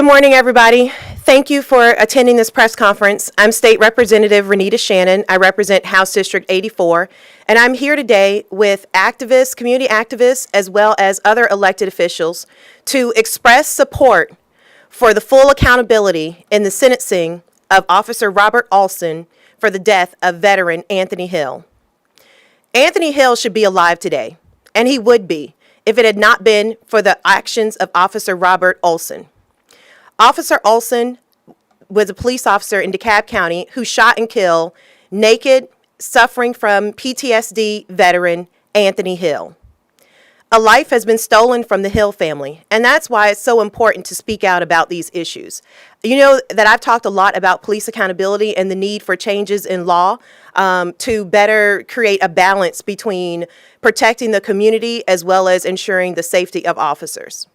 Good morning, everybody. Thank you for attending this press conference. I'm State Representative Renitta Shannon. I represent House District 84, and I'm here today with activists, community activists, as well as other elected officials to express support for the full accountability in the sentencing of Officer Robert Olsen for the death of veteran Anthony Hill. Anthony Hill should be alive today, and he would be if it had not been for the actions of Officer Robert Olsen. Officer Olsen was a police officer in Dekalb County who shot and killed naked, suffering from PTSD veteran Anthony Hill. A life has been stolen from the Hill family, and that's why it's so important to speak out about these issues. You know that I've talked a lot about police accountability and the need for changes in law to better create a balance between protecting the community as well as ensuring the safety of officers.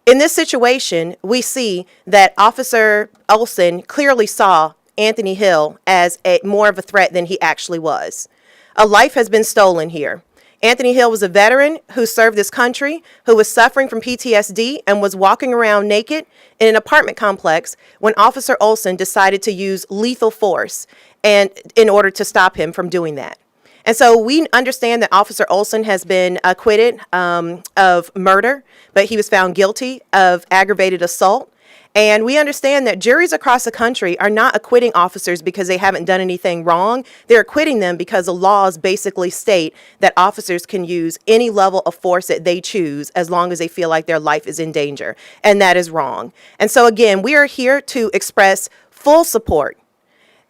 In this situation, we see that Officer Olsen clearly saw Anthony Hill as more of a threat than he actually was. A life has been stolen here. Anthony Hill was a veteran who served this country, who was suffering from PTSD and was walking around naked in an apartment complex when Officer Olsen decided to use lethal force and in order to stop him from doing that. And so we understand that Officer Olsen has been acquitted of murder, but he was found guilty of aggravated assault. And we understand that juries across the country are not acquitting officers because they haven't done anything wrong. They're acquitting them because the laws basically state that officers can use any level of force that they choose as long as they feel like their life is in danger. And that is wrong. And so again, we are here to express full support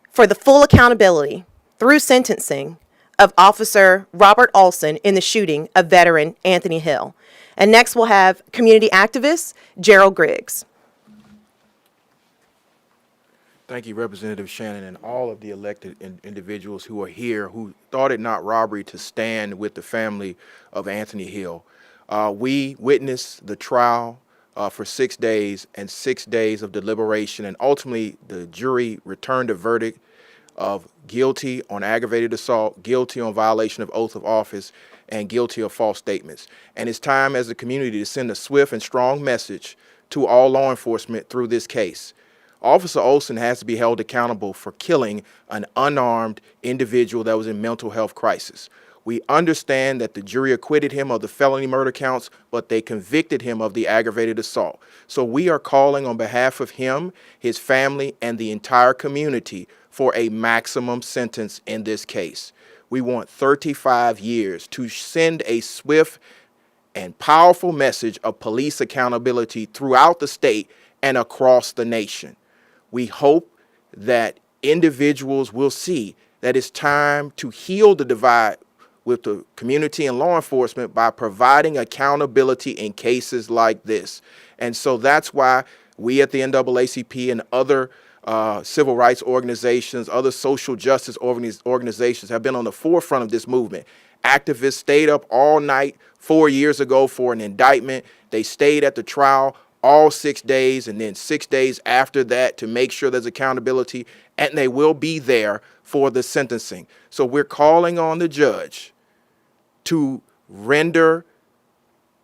for the full accountability through sentencing of Officer Robert Olsen in the shooting of veteran Anthony Hill. And next we'll have community activist Gerald Griggs. Thank you, Representative Shannon, and all of the elected individuals who are here who thought it not robbery to stand with the family of Anthony Hill. We witnessed the trial for 6 days and 6 days of deliberation, and ultimately the jury returned a verdict of guilty on aggravated assault, guilty on violation of oath of office, and guilty of false statements. And it's time as a community to send a swift and strong message to all law enforcement through this case. Officer Olsen has to be held accountable for killing an unarmed individual that was in mental health crisis. We understand that the jury acquitted him of the felony murder counts, but they convicted him of the aggravated assault. So we are calling on behalf of him, his family, and the entire community for a maximum sentence in this case. We want 35 years to send a swift and powerful message of police accountability throughout the state and across the nation. We hope that individuals will see that it's time to heal the divide with the community and law enforcement by providing accountability in cases like this. And so that's why we at the NAACP and other civil rights organizations, other social justice organizations have been on the forefront of this movement. Activists stayed up all night 4 years ago for an indictment. They stayed at the trial all 6 days and then 6 days after that to make sure there's accountability, and they will be there for the sentencing. So we're calling on the judge to render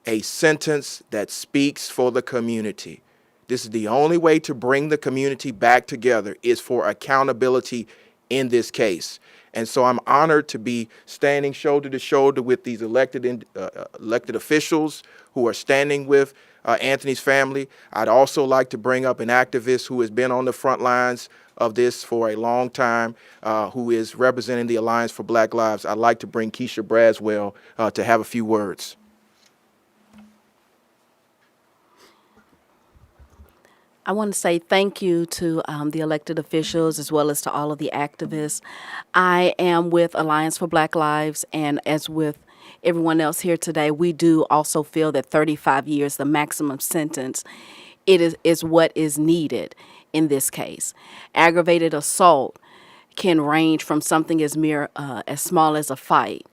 a sentence that speaks for the community. This is the only way to bring the community back together is for accountability in this case. And so I'm honored to be standing shoulder to shoulder with these elected officials who are standing with Anthony's family. I'd also like to bring up an activist who has been on the front lines of this for a long time, who is representing the Alliance for Black Lives. I'd like to bring Keisha Braswell to have a few words. I want to say thank you to the elected officials as well as to all of the activists. I am with Alliance for Black Lives, and as with everyone else here today, we do also feel that 35 years, the maximum sentence, is what is needed in this case. Aggravated assault can range from something as small as a fight.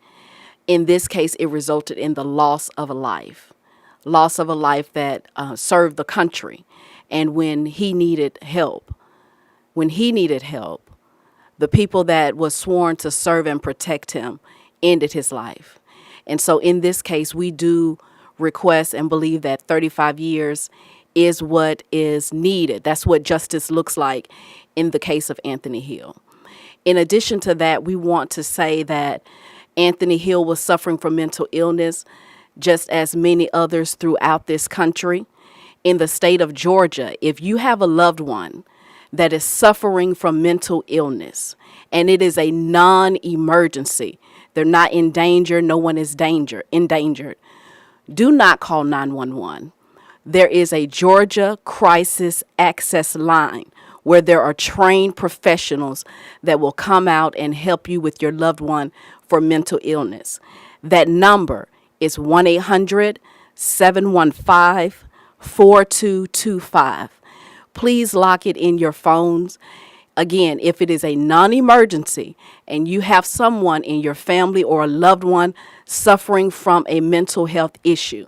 In this case, it resulted in the loss of a life that served the country. And when he needed help, the people that was sworn to serve and protect him ended his life. And so in this case, we do request and believe that 35 years is what is needed. That's what justice looks like in the case of Anthony Hill. In addition to that, we want to say that Anthony Hill was suffering from mental illness, just as many others throughout this country. In the state of Georgia, if you have a loved one that is suffering from mental illness and it is a non-emergency, they're not in danger, no one is endangered, do not call 911. There is a Georgia Crisis Access Line where there are trained professionals that will come out and help you with your loved one for mental illness. That number is 1-800-715-4225. Please lock it in your phones. Again, if it is a non-emergency and you have someone in your family or a loved one suffering from a mental health issue,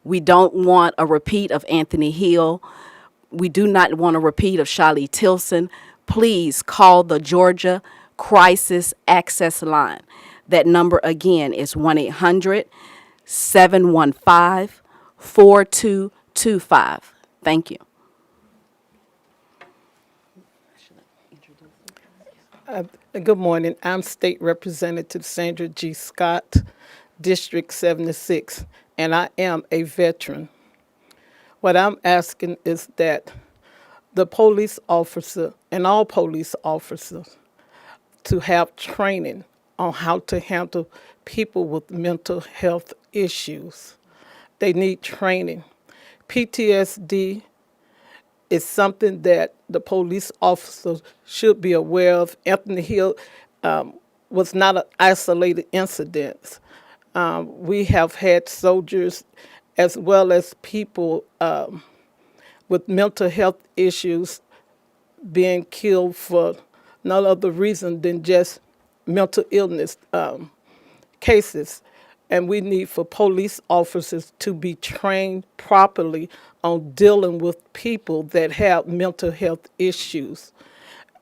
we don't want a repeat of Anthony Hill. We do not want a repeat of Shali Tilson. Please call the Georgia Crisis Access Line. That number again is 1-800-715-4225. Thank you. Good morning. I'm State Representative Sandra G. Scott, District 76, and I am a veteran. What I'm asking is that the police officer and all police officers to have training on how to handle people with mental health issues. They need training. PTSD is something that the police officers should be aware of. Anthony Hill was not an isolated incident. We have had soldiers as well as people with mental health issues being killed for no other reason than just mental illness cases. And we need for police officers to be trained properly on dealing with people that have mental health issues.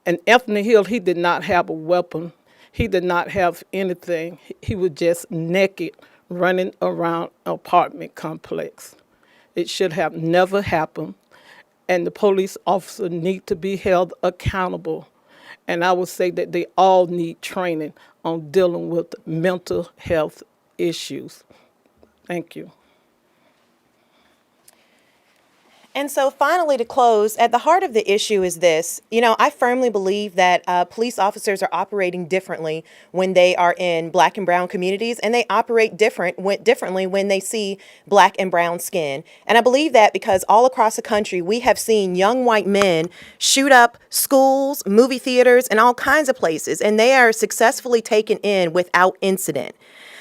And Anthony Hill, he did not have a weapon. He did not have anything. He was just naked running around an apartment complex. It should have never happened. And the police officer need to be held accountable. And I would say that they all need training on dealing with mental health issues. Thank you. And so finally, to close, at the heart of the issue is this. I firmly believe that police officers are operating differently when they are in Black and brown communities, and they operate differently when they see Black and brown skin. And I believe that because all across the country, we have seen young white men shoot up schools, movie theaters, and all kinds of places, and they are successfully taken in without incident.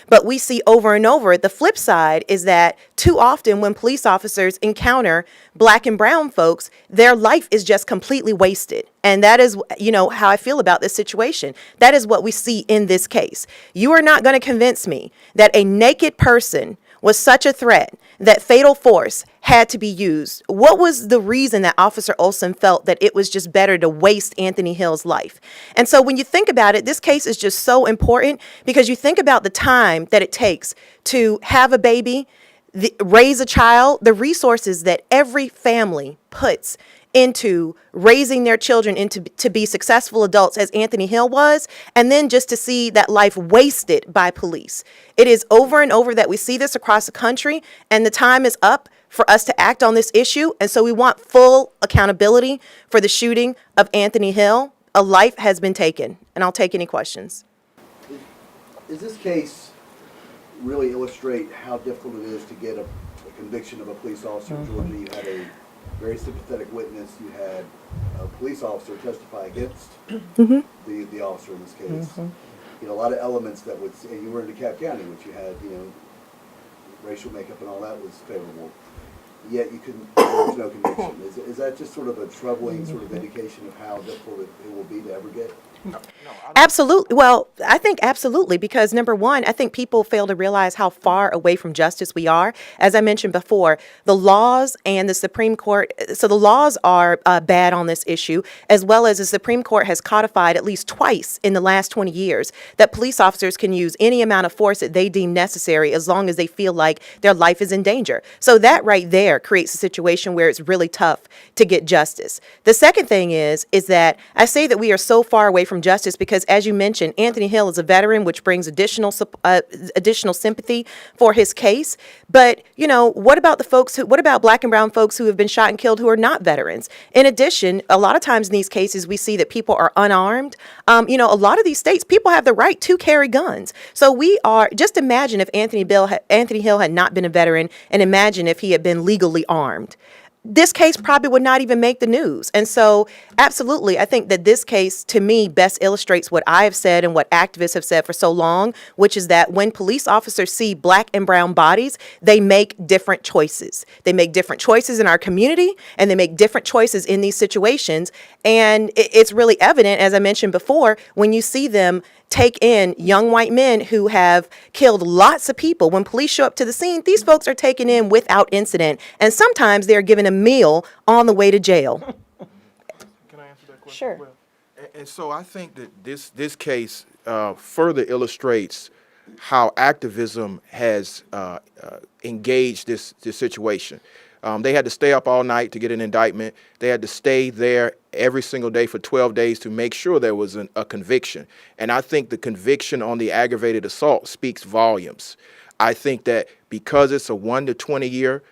But we see over and over, the flip side is that too often when police officers encounter Black and brown folks, their life is just completely wasted. And that is, how I feel about this situation. That is what we see in this case. You are not going to convince me that a naked person was such a threat that fatal force had to be used. What was the reason that Officer Olsen felt that it was just better to waste Anthony Hill's life? And so when you think about it, this case is just so important because you think about the time that it takes to have a baby, raise a child, the resources that every family puts into raising their children to be successful adults as Anthony Hill was, and then just to see that life wasted by police. It is over and over that we see this across the country, and the time is up for us to act on this issue. And so we want full accountability for the shooting of Anthony Hill. A life has been taken, and I'll take any questions. Does this case really illustrate how difficult it is to get a conviction of a police officer in Georgia? You had a very sympathetic witness. You had a police officer testify against the officer in this case. A lot of elements that would, and you were in Dekalb County, which you had, racial makeup and all that was favorable. Yet there was no conviction. Is that just sort of a troubling sort of indication of how difficult it will be to ever get? Absolutely. Well, I think absolutely, because number one, I think people fail to realize how far away from justice we are. As I mentioned before, the laws and the Supreme Court, so the laws are bad on this issue, as well as the Supreme Court has codified at least twice in the last 20 years that police officers can use any amount of force that they deem necessary as long as they feel like their life is in danger. So that right there creates a situation where it's really tough to get justice. The second thing is that I say that we are so far away from justice because, as you mentioned, Anthony Hill is a veteran, which brings additional sympathy for his case. But what about what about black and brown folks who have been shot and killed who are not veterans? In addition, a lot of times in these cases, we see that people are unarmed. A lot of these states, people have the right to carry guns. So just imagine if Anthony Hill had not been a veteran, and imagine if he had been legally armed. This case probably would not even make the news. And so, absolutely, I think that this case, to me, best illustrates what I have said and what activists have said for so long, which is that when police officers see black and brown bodies, they make different choices. They make different choices in our community, and they make different choices in these situations. And it's really evident, as I mentioned before, when you see them take in young white men who have killed lots of people. When police show up to the scene, these folks are taken in without incident, and sometimes they're given a meal on the way to jail. Can I answer that question? Sure. Well, and so I think that this case further illustrates how activism has engaged this situation. They had to stay up all night to get an indictment. They had to stay there every single day for 12 days to make sure there was a conviction. And I think the conviction on the aggravated assault speaks volumes. I think that because it's a 1 to 20 year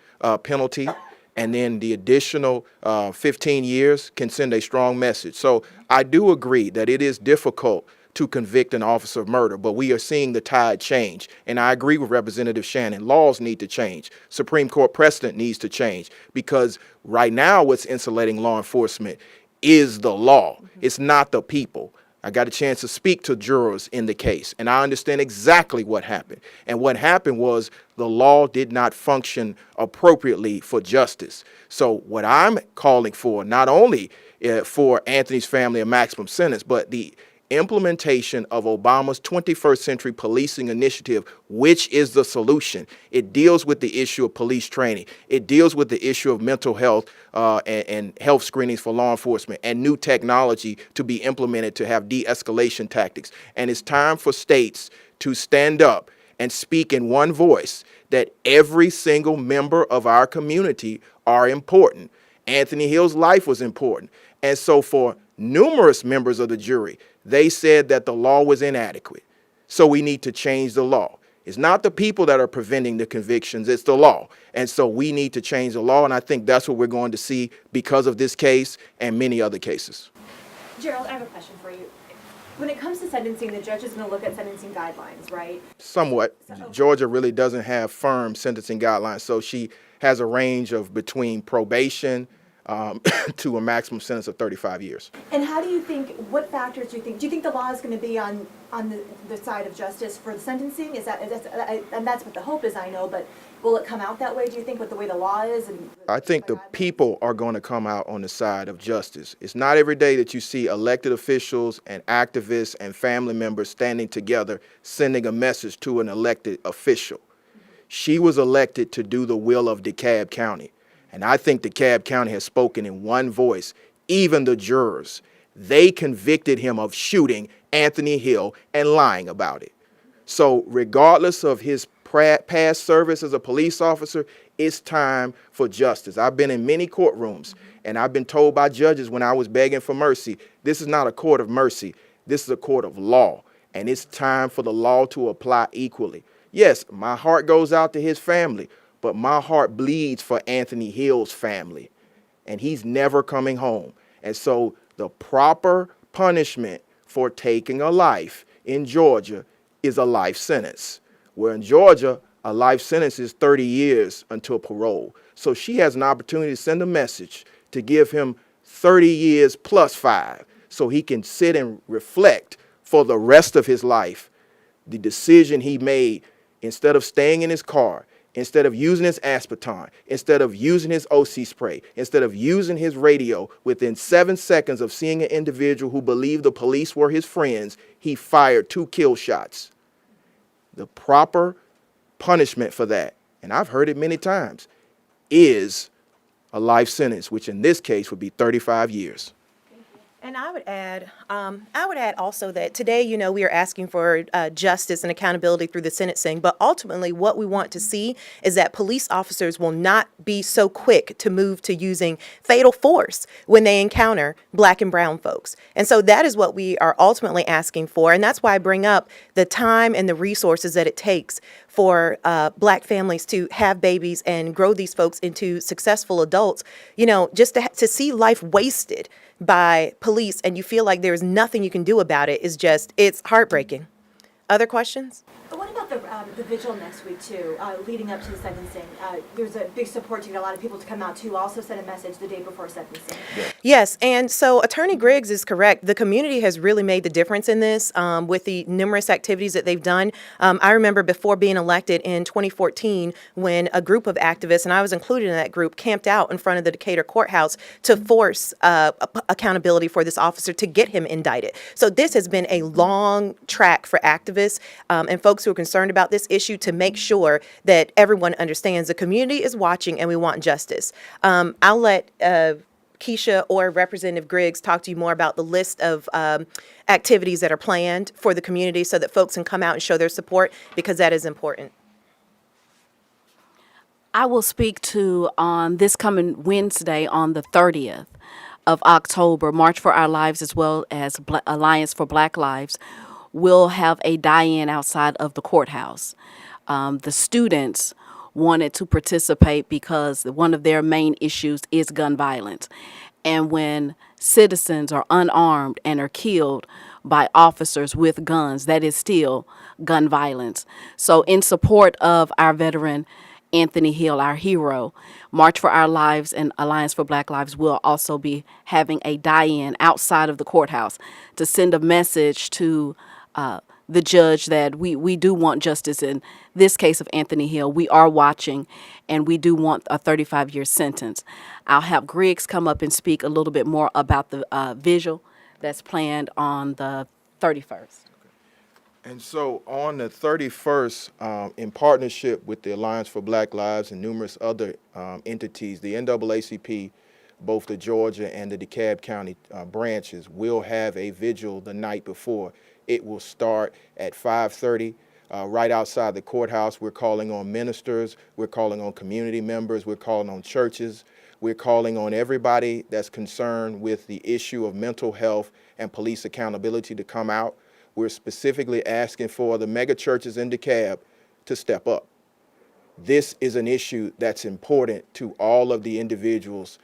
penalty, and then the additional 15 years can send a strong message. So I do agree that it is difficult to convict an officer of murder, but we are seeing the tide change. And I agree with Representative Shannon. Laws need to change. Supreme Court precedent needs to change, because right now what's insulating law enforcement is the law. It's not the people. I got a chance to speak to jurors in the case, and I understand exactly what happened. And what happened was the law did not function appropriately for justice. So what I'm calling for, not only for Anthony's family a maximum sentence, but the implementation of Obama's 21st Century Policing Initiative, which is the solution. It deals with the issue of police training. It deals with the issue of mental health and health screenings for law enforcement, and new technology to be implemented to have de-escalation tactics. And it's time for states to stand up and speak in one voice that every single member of our community are important. Anthony Hill's life was important. And so for numerous members of the jury, they said that the law was inadequate. So we need to change the law. It's not the people that are preventing the convictions, it's the law. And so we need to change the law, and I think that's what we're going to see because of this case and many other cases. Gerald, I have a question for you. When it comes to sentencing, the judge is going to look at sentencing guidelines, right? Somewhat. Georgia really doesn't have firm sentencing guidelines, so she has a range of between probation to a maximum sentence of 35 years. And how do you think, what factors do you think the law is going to be on the side of justice for the sentencing? And that's what the hope is, I know, but will it come out that way, do you think, with the way the law is? I think the people are going to come out on the side of justice. It's not every day that you see elected officials and activists and family members standing together, sending a message to an elected official. She was elected to do the will of Dekalb County. And I think Dekalb County has spoken in one voice, even the jurors. They convicted him of shooting Anthony Hill and lying about it. So regardless of his past service as a police officer, it's time for justice. I've been in many courtrooms, and I've been told by judges when I was begging for mercy, this is not a court of mercy. This is a court of law, and it's time for the law to apply equally. Yes, my heart goes out to his family, but my heart bleeds for Anthony Hill's family, and he's never coming home. And so the proper punishment for taking a life in Georgia is a life sentence, where in Georgia, a life sentence is 30 years until parole. So she has an opportunity to send a message to give him 30 years plus 5, so he can sit and reflect for the rest of his life the decision he made. Instead of staying in his car instead of using his aspartame, instead of using his OC spray, instead of using his radio, within 7 seconds of seeing an individual who believed the police were his friends, he fired 2 kill shots. The proper punishment for that, and I've heard it many times, is a life sentence, which in this case would be 35 years. And I would add also that today, we are asking for justice and accountability through the sentencing, but ultimately what we want to see is that police officers will not be so quick to move to using fatal force when they encounter Black and brown folks. And so that is what we are ultimately asking for, and that's why I bring up the time and the resources that it takes for Black families to have babies and grow these folks into successful adults, just to see life wasted by police and you feel like there's nothing you can do about it it's heartbreaking. Other questions? But what about the vigil next week too, leading up to the sentencing? There's a big support to get a lot of people to come out too. Also send a message the day before sentencing. Yes, and so Attorney Griggs is correct. The community has really made the difference in this with the numerous activities that they've done. I remember before being elected in 2014 when a group of activists, and I was included in that group, camped out in front of the Decatur courthouse to force accountability for this officer to get him indicted. So this has been a long track for activists and folks who are concerned about this issue to make sure that everyone understands the community is watching and we want justice. I'll let Keisha or Representative Griggs talk to you more about the list of activities that are planned for the community so that folks can come out and show their support, because that is important. I will speak to on this coming Wednesday on the 30th of October, March for Our Lives as well as Alliance for Black Lives will have a die-in outside of the courthouse. The students wanted to participate because one of their main issues is gun violence. And when citizens are unarmed and are killed by officers with guns, that is still gun violence. So in support of our veteran Anthony Hill, our hero, March for Our Lives and Alliance for Black Lives will also be having a die-in outside of the courthouse to send a message to the judge that we do want justice in this case of Anthony Hill. We are watching, and we do want a 35-year sentence. I'll have Griggs come up and speak a little bit more about the vigil that's planned on the 31st. And so on the 31st, in partnership with the Alliance for Black Lives and numerous other entities, the NAACP, both the Georgia and the Dekalb County branches, will have a vigil the night before. It will start at 5:30 right outside the courthouse. We're calling on ministers, we're calling on community members, we're calling on churches, we're calling on everybody that's concerned with the issue of mental health and police accountability to come out. We're specifically asking for the mega churches in DeKalb to step up. This is an issue that's important to all of the individuals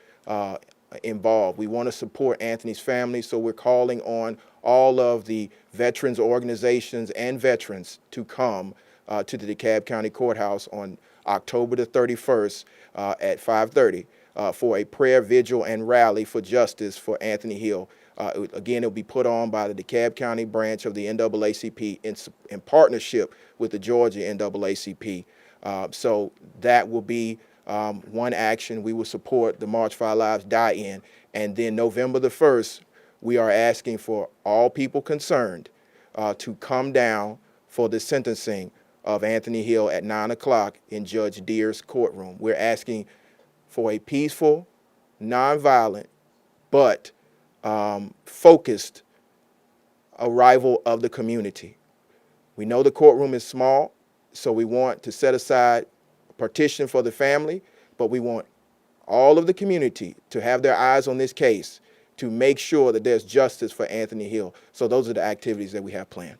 involved. We want to support Anthony's family, so we're calling on all of the veterans organizations and veterans to come to the DeKalb County Courthouse on October the 31st at 5:30 for a prayer vigil and rally for justice for Anthony Hill. Again, it'll be put on by the DeKalb County branch of the NAACP in partnership with the Georgia NAACP. So that will be one action. We will support the March for Our Lives die-in. And then November the 1st, we are asking for all people concerned to come down for the sentencing of Anthony Hill at 9 o'clock in Judge Deere's courtroom. We're asking for a peaceful, nonviolent, but focused arrival of the community. We know the courtroom is small, so we want to set aside a partition for the family, but we want all of the community to have their eyes on this case to make sure that there's justice for Anthony Hill. So those are the activities that we have planned.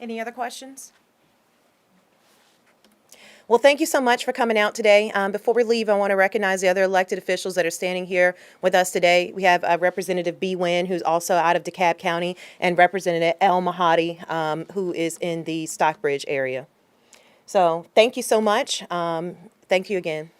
Any other questions? Well, thank you so much for coming out today. Before we leave, I want to recognize the other elected officials that are standing here with us today. We have Representative B. Wynn, who's also out of DeKalb County, and Representative El Mahadi, who is in the Stockbridge area. So thank you so much. Thank you again.